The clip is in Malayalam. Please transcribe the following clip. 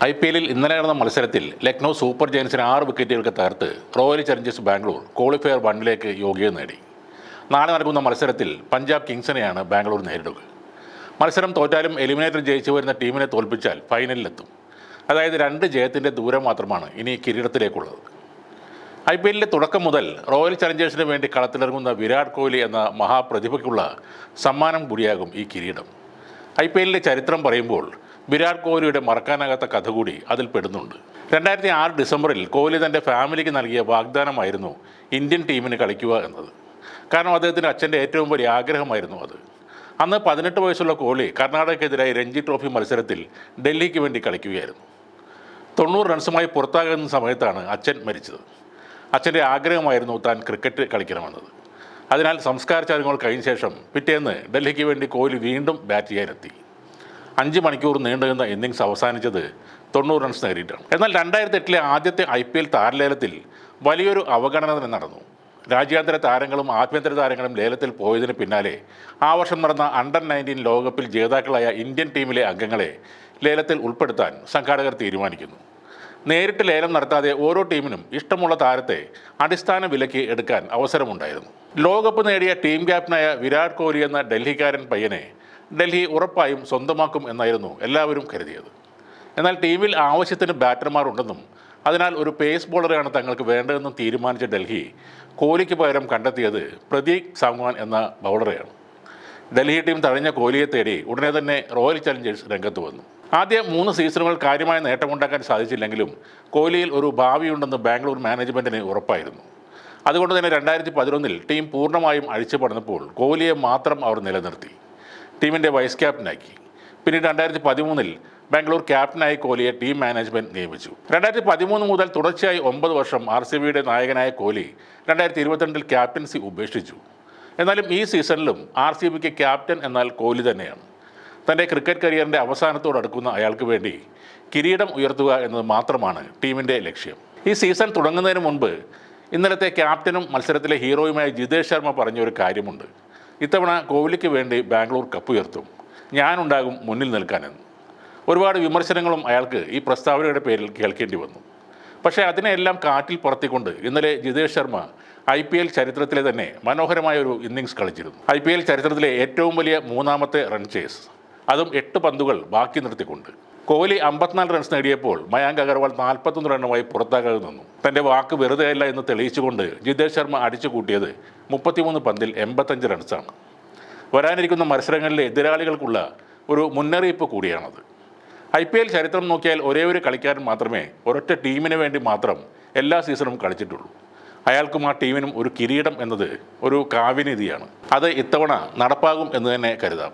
IPL-ൽ ഇന്നലെ നടന്ന മത്സരത്തിൽ ലക്നൗ സൂപ്പർ ജയൻസിന് 6 വിക്കറ്റുകൾക്ക് തകർത്ത് റോയൽ ചലഞ്ചേഴ്സ് ബാംഗ്ലൂർ ക്വാളിഫയർ 1-ലേക്ക് യോഗ്യത നേടി. നാളെ നടക്കുന്ന മത്സരത്തിൽ പഞ്ചാബ് കിങ്സിനെയാണ് ബാംഗ്ലൂർ നേരിടുക. മത്സരം തോറ്റാലും എലിമിനേറ്റർ ജയിച്ചു വരുന്ന ടീമിനെ തോൽപ്പിച്ചാൽ ഫൈനലിലെത്തും. അതായത് 2 ജയത്തിൻ്റെ ദൂരം മാത്രമാണ് ഇനി കിരീടത്തിലേക്കുള്ളത്. IPL-ലെ തുടക്കം മുതൽ റോയൽ ചലഞ്ചേഴ്സിന് വേണ്ടി കളത്തിലിറങ്ങുന്ന വിരാട് കോഹ്ലി എന്ന മഹാപ്രതിഭയ്ക്കുള്ള സമ്മാനം കൂടിയാകും ഈ കിരീടം. IPL-ലെ ചരിത്രം പറയുമ്പോൾ വിരാട് കോഹ്ലിയുടെ മറക്കാനാകാത്ത കഥ കൂടി അതിൽ പെടുന്നുണ്ട്. 2006 ഡിസംബറിൽ കോഹ്ലി തൻ്റെ ഫാമിലിക്ക് നൽകിയ വാഗ്ദാനമായിരുന്നു ഇന്ത്യൻ ടീമിന് കളിക്കുക എന്നത്. കാരണം അദ്ദേഹത്തിൻ്റെ അച്ഛൻ്റെ ഏറ്റവും വലിയ ആഗ്രഹമായിരുന്നു അത്. അന്ന് 18 വയസ്സുള്ള കോഹ്ലി കർണാടകയ്ക്കെതിരായി രഞ്ജി ട്രോഫി മത്സരത്തിൽ ഡൽഹിക്ക് വേണ്ടി കളിക്കുകയായിരുന്നു. 90 റൺസുമായി പുറത്താകുന്ന സമയത്താണ് അച്ഛൻ മരിച്ചത്. അച്ഛൻ്റെ ആഗ്രഹമായിരുന്നു താൻ ക്രിക്കറ്റ് കളിക്കണമെന്നത്. അതിനാൽ സംസ്കാര ചടങ്ങുകൾ കഴിഞ്ഞ ശേഷം പിറ്റേന്ന് ഡൽഹിക്ക് വേണ്ടി കോഹ്ലി വീണ്ടും ബാറ്റ് ചെയ്യാനെത്തി. 5 മണിക്കൂർ നീണ്ടുനിന്ന ഇന്നിങ്സ് അവസാനിച്ചത് 90 റൺസ് നേടിയിട്ടാണ്. എന്നാൽ 2008-ലെ ആദ്യത്തെ IPL താരലേലത്തിൽ വലിയൊരു അവഗണന തന്നെ നടന്നു. രാജ്യാന്തര താരങ്ങളും ആഭ്യന്തര താരങ്ങളും ലേലത്തിൽ പോയതിന് പിന്നാലെ ആ വർഷം നടന്ന അണ്ടർ-19 ലോകകപ്പിൽ ജേതാക്കളായ ഇന്ത്യൻ ടീമിലെ അംഗങ്ങളെ ലേലത്തിൽ ഉൾപ്പെടുത്താൻ സംഘാടകർ തീരുമാനിക്കുന്നു. നേരിട്ട് ലേലം നടത്താതെ ഓരോ ടീമിനും ഇഷ്ടമുള്ള താരത്തെ അടിസ്ഥാന വിലയ്ക്ക് എടുക്കാൻ അവസരമുണ്ടായിരുന്നു. ലോകകപ്പ് നേടിയ ടീം ക്യാപ്റ്റനായ വിരാട് കോഹ്ലി എന്ന ഡൽഹിക്കാരൻ പയ്യനെ ഡൽഹി ഉറപ്പായും സ്വന്തമാക്കും എന്നായിരുന്നു എല്ലാവരും കരുതിയത്. എന്നാൽ ടീമിൽ ആവശ്യത്തിന് ബാറ്റർമാർ ഉണ്ടെന്നും അതിനാൽ ഒരു പേസ് ബോളറെയാണ് തങ്ങൾക്ക് വേണ്ടതെന്നും തീരുമാനിച്ച ഡൽഹി കോഹ്ലിക്ക് പകരം കണ്ടെത്തിയത് പ്രതീക് സാങ്വാൻ എന്ന ബൗളറെയാണ്. ഡൽഹി ടീം തഴഞ്ഞ കോഹ്ലിയെ തേടി ഉടനെ തന്നെ റോയൽ ചലഞ്ചേഴ്സ് രംഗത്ത് വന്നു. ആദ്യ 3 സീസണുകൾ കാര്യമായ നേട്ടമുണ്ടാക്കാൻ സാധിച്ചില്ലെങ്കിലും കോഹ്ലിയിൽ ഒരു ഭാവിയുണ്ടെന്ന് ബാംഗ്ലൂർ മാനേജ്മെൻറ്റിന് ഉറപ്പായിരുന്നു. അതുകൊണ്ട് തന്നെ 2011-ൽ ടീം പൂർണ്ണമായും അഴിച്ചുപടന്നപ്പോൾ കോഹ്ലിയെ മാത്രം അവർ നിലനിർത്തി. ടീമിൻ്റെ വൈസ് ക്യാപ്റ്റനാക്കി. പിന്നീട് 2013-ൽ ബാംഗ്ലൂർ ക്യാപ്റ്റനായി കോഹ്ലിയെ ടീം മാനേജ്മെൻറ്റ് നിയമിച്ചു. 2013 മുതൽ തുടർച്ചയായി 9 വർഷം RCBയുടെ നായകനായ കോഹ്ലി 2022-ൽ ക്യാപ്റ്റൻസി ഉപേക്ഷിച്ചു. എന്നാലും ഈ സീസണിലും RCBക്ക് ക്യാപ്റ്റൻ എന്നാൽ കോഹ്ലി തന്നെയാണ്. തൻ്റെ ക്രിക്കറ്റ് കരിയറിൻ്റെ അവസാനത്തോടടുക്കുന്ന അയാൾക്ക് വേണ്ടി കിരീടം ഉയർത്തുക എന്നത് മാത്രമാണ് ടീമിൻ്റെ ലക്ഷ്യം. ഈ സീസൺ തുടങ്ങുന്നതിന് മുൻപ് ഇന്നലത്തെ ക്യാപ്റ്റനും മത്സരത്തിലെ ഹീറോയുമായ ജിതേഷ് ശർമ്മ പറഞ്ഞൊരു കാര്യമുണ്ട്. ഇത്തവണ കോഹ്ലിക്ക് വേണ്ടി ബാംഗ്ലൂർ കപ്പുയർത്തും, ഞാനുണ്ടാകും മുന്നിൽ നിൽക്കാനെന്ന്. ഒരുപാട് വിമർശനങ്ങളും അയാൾക്ക് ഈ പ്രസ്താവനയുടെ പേരിൽ കേൾക്കേണ്ടി വന്നു. പക്ഷേ അതിനെല്ലാം കാറ്റിൽ പറത്തിക്കൊണ്ട് ഇന്നലെ ജിതേഷ് ശർമ്മ IPL ചരിത്രത്തിലെ തന്നെ മനോഹരമായ ഒരു ഇന്നിങ്സ് കളിച്ചിരുന്നു. IPL ചരിത്രത്തിലെ ഏറ്റവും വലിയ 3ാമത്തെ റൺ ചേസ്, അതും 8 പന്തുകൾ ബാക്കി നിർത്തിക്കൊണ്ട്. കോഹ്ലി 54 റൺസ് നേടിയപ്പോൾ മയാങ്ക് അഗർവാൾ 41 റണ്ണുമായി പുറത്താകാതെ നിന്നു. തൻ്റെ വാക്ക് വെറുതെയല്ല എന്ന് തെളിയിച്ചുകൊണ്ട് ജിതേഷ് ശർമ്മ അടിച്ചു കൂട്ടിയത് 33 പന്തിൽ 85 റൺസാണ്. വരാനിരിക്കുന്ന മത്സരങ്ങളിലെ എതിരാളികൾക്കുള്ള ഒരു മുന്നറിയിപ്പ് കൂടിയാണത്. IPL ചരിത്രം നോക്കിയാൽ ഒരേ ഒരു കളിക്കാരൻ മാത്രമേ ഒരൊറ്റ ടീമിന് വേണ്ടി മാത്രം എല്ലാ സീസണും കളിച്ചിട്ടുള്ളൂ. അയാൾക്കും ആ ടീമിനും ഒരു കിരീടം എന്നത് ഒരു കാവ്യനീതിയാണ്. അത് ഇത്തവണ നടപ്പാകും എന്ന് തന്നെ കരുതാം.